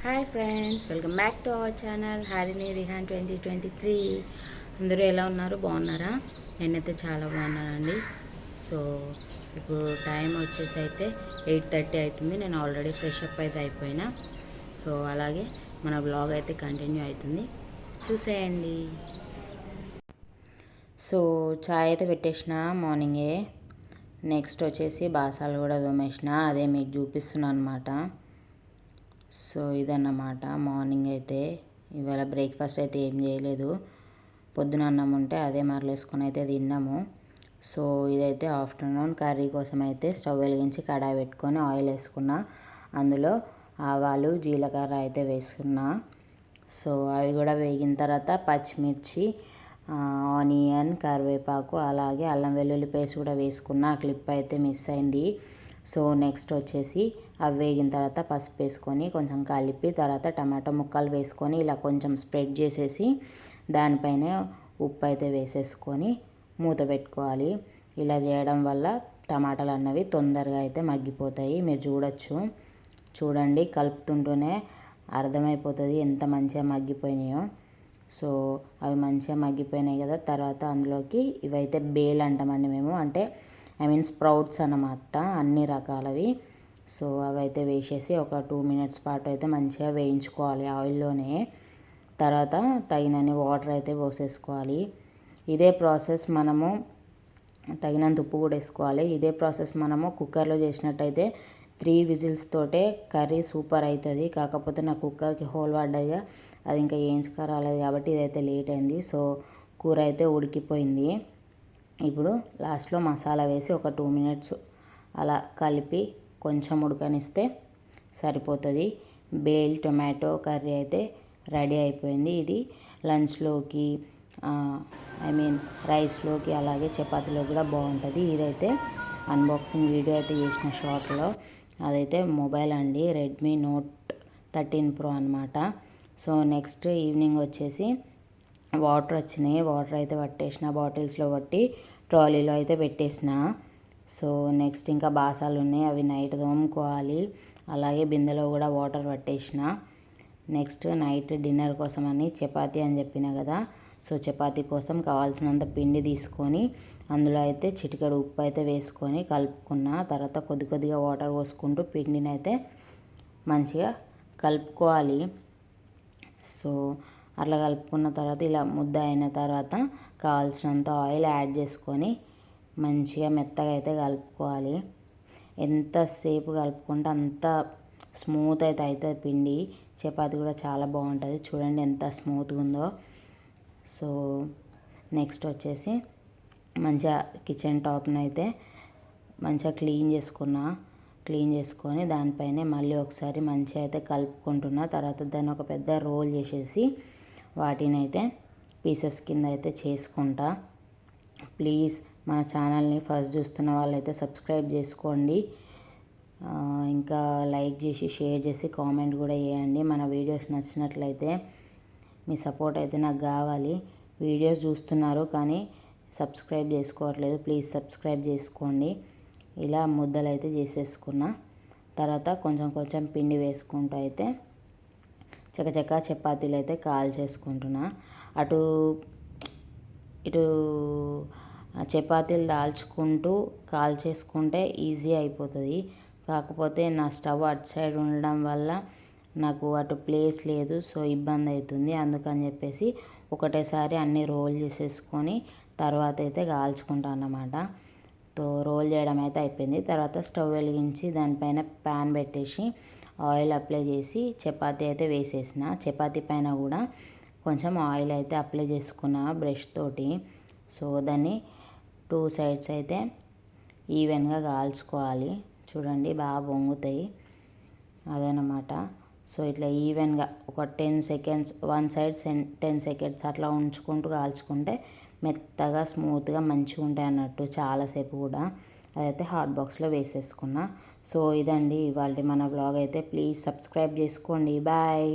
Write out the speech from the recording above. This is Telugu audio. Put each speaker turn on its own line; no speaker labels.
Hi friends, welcome back to our channel Harini Rihan 2023. అందరూ ఎలా ఉన్నారు? బాగున్నారా? నేనైతే చాలా బాగున్నానండి. సో ఇప్పుడు టైం వచ్చేసి అయితే 8:30 అవుతుంది. నేను ఆల్రెడీ ఫ్రెష్ అప్ అయితే అయిపోయినా. సో అలాగే మన బ్లాగ్ అయితే కంటిన్యూ అవుతుంది, చూసేయండి. సో చాయ్ అయితే పెట్టేసిన మార్నింగే. నెక్స్ట్ వచ్చేసి బాసాలు కూడా తోమేసిన, అదే మీకు చూపిస్తున్నాను అనమాట. సో ఇదన్నమాట మార్నింగ్ అయితే. ఇవాళ బ్రేక్ఫాస్ట్ అయితే ఏం చేయలేదు, పొద్దున అన్నం ఉంటే అదే మరలేసుకొని అయితే తిన్నాము. సో ఇదైతే ఆఫ్టర్నూన్ కర్రీ కోసం అయితే స్టవ్ వెలిగించి కడాయి పెట్టుకొని ఆయిల్ వేసుకున్నా, అందులో ఆవాలు జీలకర్ర అయితే వేసుకున్నా. సో అవి కూడా వేగిన తర్వాత పచ్చిమిర్చి, ఆనియన్, కరివేపాకు, అలాగే అల్లం వెల్లుల్లి పేస్ట్ కూడా వేసుకున్నా. ఆ క్లిప్ అయితే మిస్ అయింది. సో నెక్స్ట్ వచ్చేసి అవి వేగిన తర్వాత పసుపు వేసుకొని కొంచెం కలిపి తర్వాత టమాటో ముక్కలు వేసుకొని ఇలా కొంచెం స్ప్రెడ్ చేసేసి దానిపైన ఉప్పు అయితే వేసేసుకొని మూత పెట్టుకోవాలి. ఇలా చేయడం వల్ల టమాటాలు అన్నవి తొందరగా అయితే మగ్గిపోతాయి. మీరు చూడండి, కలుపుతుంటూనే అర్థమైపోతుంది ఎంత మంచిగా మగ్గిపోయినాయో. సో అవి మంచిగా మగ్గిపోయినాయి కదా. తర్వాత అందులోకి ఇవైతే బేల్ అంటామండి మేము, అంటే స్ప్రౌట్స్ అన్నమాట, అన్ని రకాలవి. సో అవైతే వేసేసి ఒక 2 minutes పాటు అయితే మంచిగా వేయించుకోవాలి ఆయిల్లోనే. తర్వాత తగినన్ని వాటర్ అయితే పోసేసుకోవాలి. ఇదే ప్రాసెస్ మనము తగినంత ఉప్పు కూడా వేసుకోవాలి. ఇదే ప్రాసెస్ మనము కుక్కర్లో చేసినట్టయితే 3 whistles తోటే కర్రీ సూపర్ అవుతుంది. కాకపోతే నా కుక్కర్కి హోల్ పడ్డాయిగా, అది ఇంకా వేయించుకరాలేదు కాబట్టి ఇదైతే లేట్ అయింది. సో కూర అయితే ఉడికిపోయింది. ఇప్పుడు లాస్ట్లో మసాలా వేసి ఒక 2 minutes అలా కలిపి కొంచెం ఉడకనిస్తే సరిపోతుంది. బేల్ టొమాటో కర్రీ అయితే రెడీ అయిపోయింది. ఇది లంచ్లోకి, రైస్లోకి, అలాగే చపాతీలో కూడా బాగుంటుంది. ఇదైతే అన్బాక్సింగ్ వీడియో అయితే చేసిన షార్ట్లో. అదైతే మొబైల్ అండి, రెడ్మీ నోట్ 13 Pro అనమాట. సో నెక్స్ట్ ఈవినింగ్ వచ్చేసి వాటర్ వచ్చినాయి. వాటర్ అయితే పట్టేసిన, బాటిల్స్లో పట్టి ట్రాలీలో అయితే పెట్టేసిన. సో నెక్స్ట్ ఇంకా బాసాలు ఉన్నాయి, అవి నైట్ తోముకోవాలి. అలాగే బిందెలో కూడా వాటర్ పట్టేసిన. నెక్స్ట్ నైట్ డిన్నర్ కోసం అని చపాతీ అని చెప్పిన కదా. సో చపాతీ కోసం కావాల్సినంత పిండి తీసుకొని అందులో అయితే చిటికెడు ఉప్పు అయితే వేసుకొని కలుపుకున్న. తర్వాత కొద్దిగా వాటర్ పోసుకుంటూ పిండిని అయితే మంచిగా కలుపుకోవాలి. సో అట్లా కలుపుకున్న తర్వాత ఇలా ముద్ద అయిన తర్వాత కావాల్సినంత ఆయిల్ యాడ్ చేసుకొని మంచిగా మెత్తగా అయితే కలుపుకోవాలి. ఎంతసేపు కలుపుకుంటే అంత స్మూత్ అయితే అవుతుంది పిండి. చపాతీ కూడా చాలా బాగుంటుంది. చూడండి ఎంత స్మూత్గా ఉందో. సో నెక్స్ట్ వచ్చేసి మంచిగా కిచెన్ టాప్ని అయితే మంచిగా క్లీన్ చేసుకొని దానిపైనే మళ్ళీ ఒకసారి మంచిగా అయితే కలుపుకుంటున్నా. తర్వాత దాన్ని ఒక పెద్ద రోల్ చేసేసి వాటిని అయితే పీసెస్ కింద అయితే చేసుకుంటా. ప్లీజ్ మన ఛానల్ని ఫస్ట్ చూస్తున్న వాళ్ళైతే సబ్స్క్రైబ్ చేసుకోండి. ఇంకా లైక్ చేసి షేర్ చేసి కామెంట్ కూడా చేయండి. మన వీడియోస్ నచ్చినట్లయితే మీ సపోర్ట్ అయితే నాకు కావాలి. వీడియోస్ చూస్తున్నారు కానీ సబ్స్క్రైబ్ చేసుకోవట్లేదు, ప్లీజ్ సబ్స్క్రైబ్ చేసుకోండి. ఇలా ముద్దలు అయితే చేసేసుకున్నా. తర్వాత కొంచెం పిండి వేసుకుంటూ అయితే చకచకా చపాతీలు అయితే చేసుకుంటున్నా. ఇటు చపాతీలు దాల్చుకుంటూ చేసుకుంటే ఈజీ అయిపోతుంది. కాకపోతే నా స్టవ్ అటు సైడ్ ఉండడం వల్ల నాకు అటు ప్లేస్ లేదు, సో ఇబ్బంది అవుతుంది. అందుకని చెప్పేసి ఒకటేసారి అన్నీ రోల్ చేసేసుకొని తర్వాత అయితే కాల్చుకుంటాను అన్నమాట. తో రోల్ చేయడం అయితే అయిపోయింది. తర్వాత స్టవ్ వెలిగించి దానిపైన ప్యాన్ పెట్టేసి ఆయిల్ అప్లై చేసి చపాతీ అయితే వేసేసిన. చపాతీ పైన కూడా కొంచెం ఆయిల్ అయితే అప్లై చేసుకున్న బ్రష్ తోటి. సో దాన్ని 2 sides అయితే ఈవెన్గా కాల్చుకోవాలి. చూడండి బాగా పొంగుతాయి, అదనమాట. సో ఇట్లా ఈవెన్గా ఒక 10 seconds, 1 side 10 seconds అట్లా ఉంచుకుంటూ కాల్చుకుంటే మెత్తగా స్మూత్గా మంచిగా ఉంటాయి అన్నట్టు చాలాసేపు కూడా. అదైతే హాట్ బాక్స్లో వేసేసుకున్నా. సో ఇదండి ఇవాళ మన బ్లాగ్ అయితే. ప్లీజ్ సబ్స్క్రైబ్ చేసుకోండి. బాయ్.